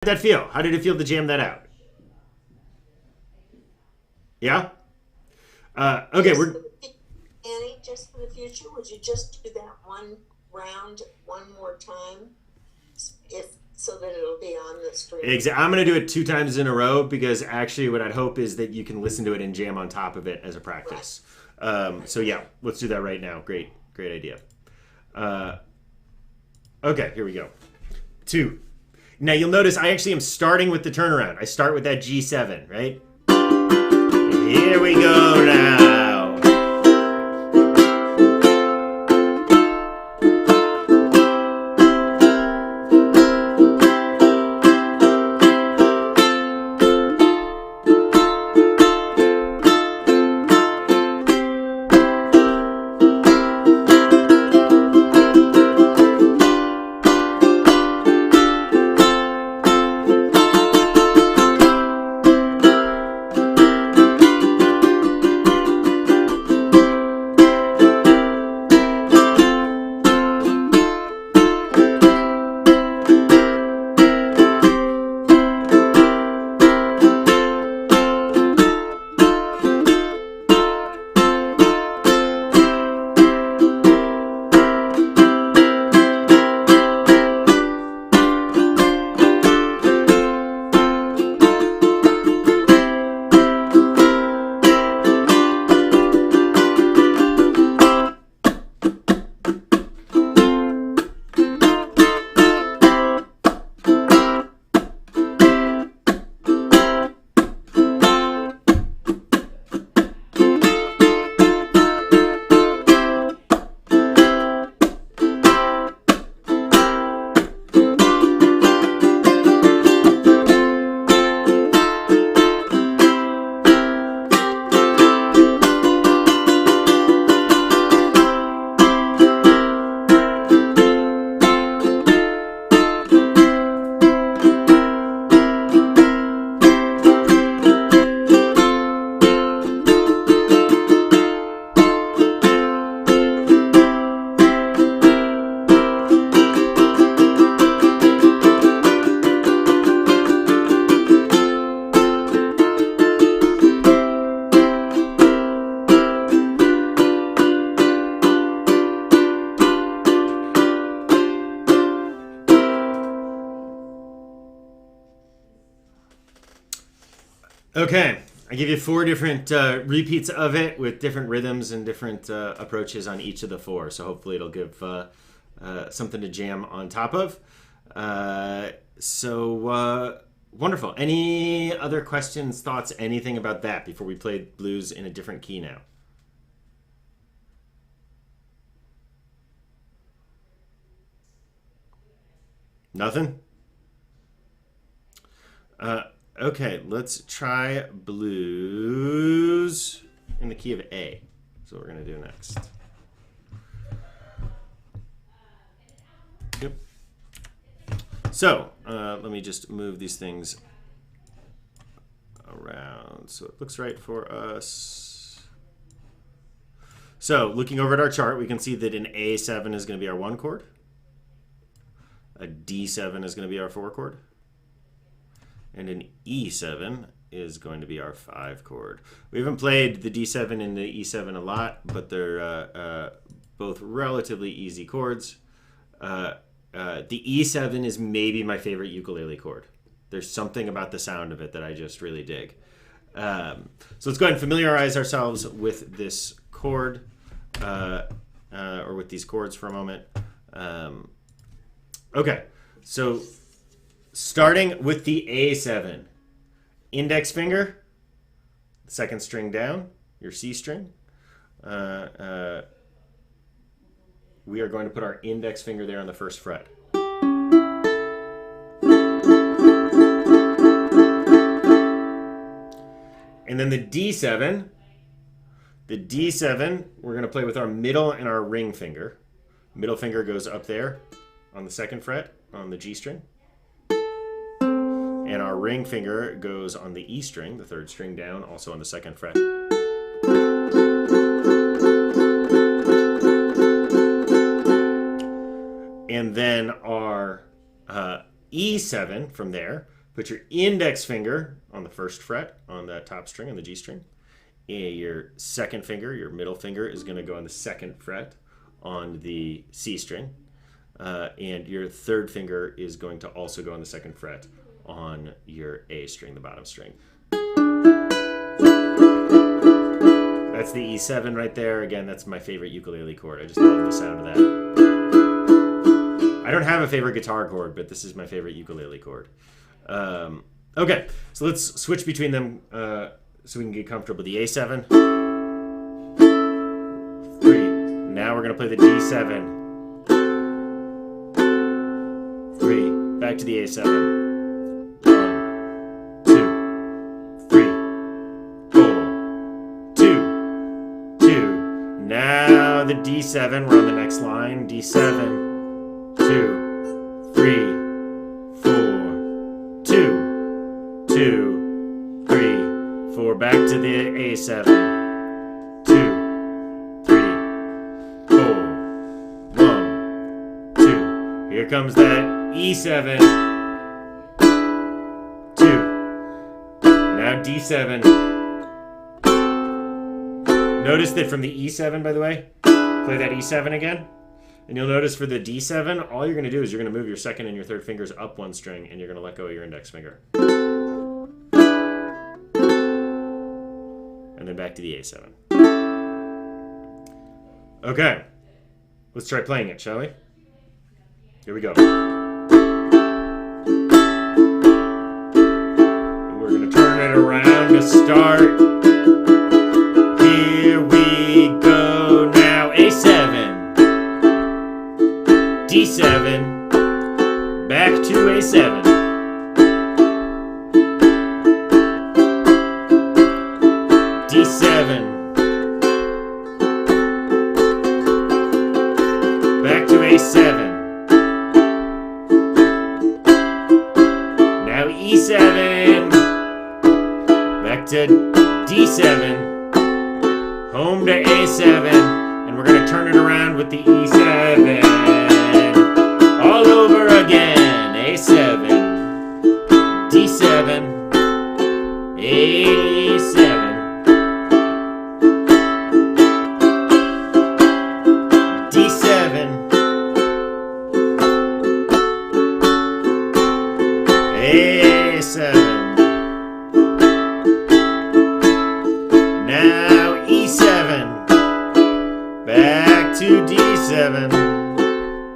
did that feel? How did it feel to jam that out? Yeah? Okay, Just we're... for the, Annie, just for the future, would you just do that one round one more time, if so that it'll be on the stream? I'm going to do it 2 times in a row because actually what I'd hope is that you can listen to it and jam on top of it as a practice. So yeah, let's do that right now. Great idea. Okay, here we go. 2. Now you'll notice I actually am starting with the turnaround. I start with that G7, right? Here we go now. Okay, I give you 4 different repeats of it with different rhythms and different approaches on each of the 4. So hopefully it'll give something to jam on top of. Wonderful. Any other questions, thoughts, anything about that before we play blues in a different key now? Nothing? Okay, let's try blues in the key of A. That's what we're going to do next. Yep. So, let me just move these things around so it looks right for us. So, looking over at our chart, we can see that an A7 is going to be our 1 chord. A D7 is going to be our 4 chord. And an E7 is going to be our 5 chord. We haven't played the D7 and the E7 a lot, but they're both relatively easy chords. The E7 is maybe my favorite ukulele chord. There's something about the sound of it that I just really dig. So let's go ahead and familiarize ourselves with this chord, or with these chords for a moment. Okay, so starting with the A7, index finger, second string down, your C string. We are going to put our index finger there on the 1st fret. And then the D7, we're going to play with our middle and our ring finger. Middle finger goes up there on the 2nd fret on the G string. And our ring finger goes on the E string, the 3rd string down, also on the 2nd fret. And then our E7 from there. Put your index finger on the first fret on the top string, on the G string. And your second finger, your middle finger, is going to go on the second fret on the C string. And your third finger is going to also go on the second fret on your A string, the bottom string. That's the E7 right there. Again, that's my favorite ukulele chord. I just love the sound of that. I don't have a favorite guitar chord, but this is my favorite ukulele chord. Okay, so let's switch between them so we can get comfortable. The A7. 3. Now we're going to play the D7. 3. Back to the A7. 1, 2, 3, 4, 2, 2. Now the D7. We're on the next line. D7. 2, 3, 4, 2, 2, 3, 4. Back to the A7. 2, 3, 4, 1, 2. Here comes that E7. 2. Now D7. Notice that from the E7, by the way, play that E7 again. And you'll notice for the D7, all you're going to do is you're going to move your second and your third fingers up one string, and you're going to let go of your index finger. And then back to the A7. Okay. Let's try playing it, shall we? Here we go. We're going to turn it around to start. Here we go now. A7. D7, back to A7. D7, back to A7. Now E7, back to D7, home to A7, and we're going to turn it around with the E7. All over again. A7, D7, A7, D7, A7. Now E7, back to D7,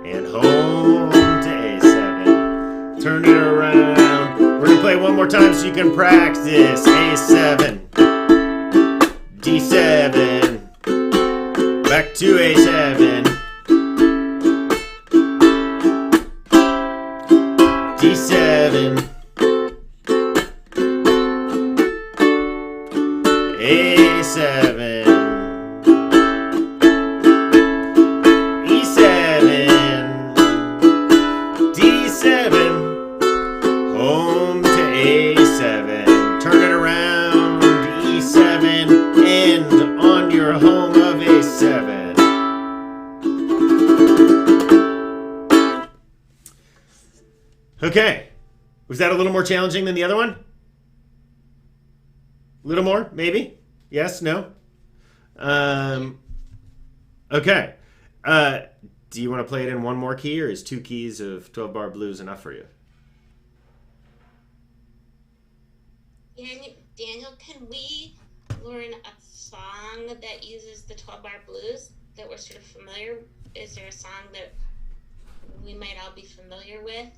and home to A7. Turn it around. We're going to play one more time so you can practice. A7, D7, back to A7, D7, A7, home to A7. Turn it around, E7, and on your home of A7. Okay. Was that a little more challenging than the other one? A little more, maybe? Yes, no? Okay. Do you want to play it in one more key, or is 2 keys of 12-bar blues enough for you? Daniel, can we learn a song that uses the 12-bar blues that we're sort of familiar? Is there a song that we might all be familiar with?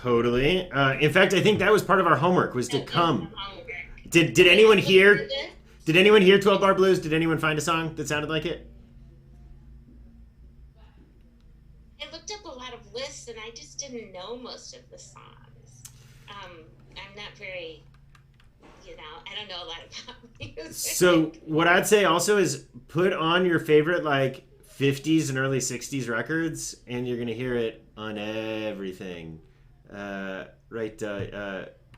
Totally. In fact, I think that was part of our homework, was to come. Did anyone hear? Did anyone hear 12-bar blues? Did anyone find a song that sounded like it? I looked up a lot of lists, and I just didn't know most of the songs. I'm not very, I don't know a lot about music. So what I'd say also is put on your favorite, 50s and early 60s records, and you're going to hear it on everything.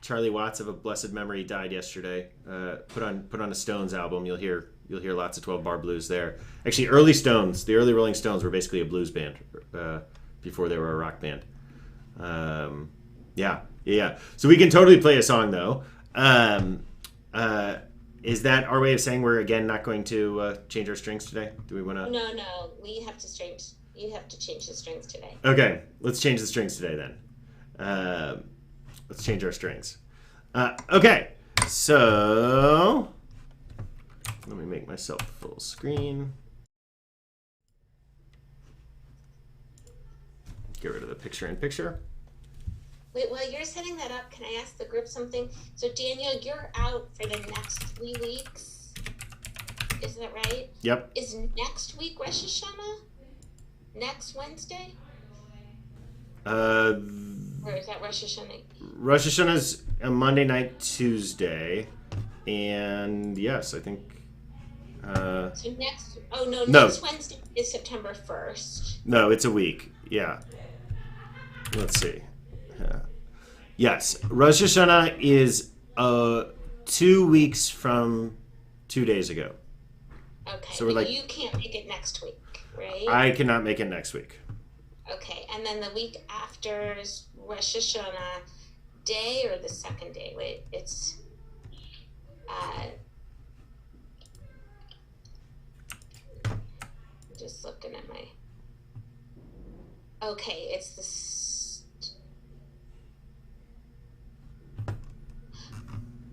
Charlie Watts of a blessed memory died yesterday. Put on a Stones album. You'll hear lots of 12-bar blues there. Actually, the early Rolling Stones were basically a blues band before they were a rock band. Yeah. So we can totally play a song though. Is that our way of saying we're again not going to change our strings today? Do we want to? No. We have to change. You have to change the strings today. Okay, let's change the strings today then. Let's change our strings. Okay, so let me make myself full screen. Get rid of the picture in picture. Wait, while you're setting that up, can I ask the group something? So Daniel, you're out for the next 3 weeks. Is that right? Yep. Is next week Rosh Hashanah? Next Wednesday? Or is that Rosh Hashanah? Rosh Hashanah is a Monday night, Tuesday, and yes, I think. So next, No. next Wednesday is September 1st. No, it's a week. Yeah. Let's see. Yes, Rosh Hashanah is 2 weeks from 2 days ago. Okay, So we're like, you can't make it next week, right? I cannot make it next week. Okay, and then the week after is Rosh Hashanah day or the second day? Wait, it's just looking at my. Okay, it's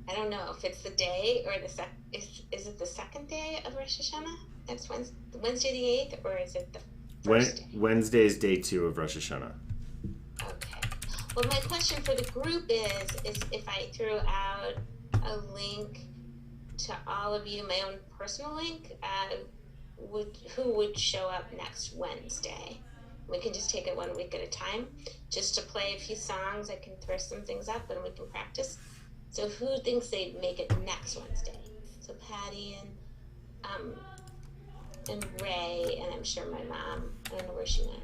I don't know if it's the day or the is it the second day of Rosh Hashanah? Next Wednesday the 8th, or is it the first day? Wednesday is day 2 of Rosh Hashanah. Okay. Well, my question for the group is if I threw out a link to all of you, my own personal link, who would show up next Wednesday? We can just take it 1 week at a time, just to play a few songs. I can throw some things up and we can practice. So who thinks they'd make it next Wednesday? So Patty and Ray, and I'm sure my mom. I don't know where she went.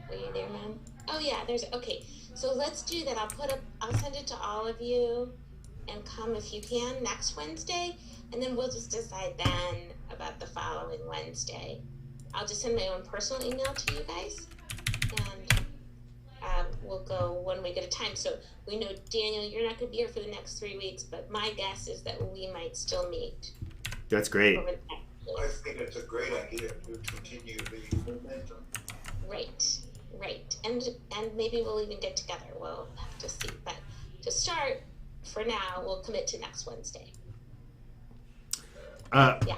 Were you there, Mom? Oh yeah, okay. So let's do that. I'll send it to all of you, and come if you can next Wednesday, and then we'll just decide then about the following Wednesday. I'll just send my own personal email to you guys, and we'll go 1 week at a time. So we know, Daniel, you're not going to be here for the next 3 weeks, but my guess is that we might still meet. That's great. I think it's a great idea to continue the momentum. Right. And maybe we'll even get together. We'll have to see. But to start, for now, we'll commit to next Wednesday. Yeah.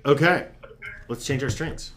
Okay. Let's change our strings.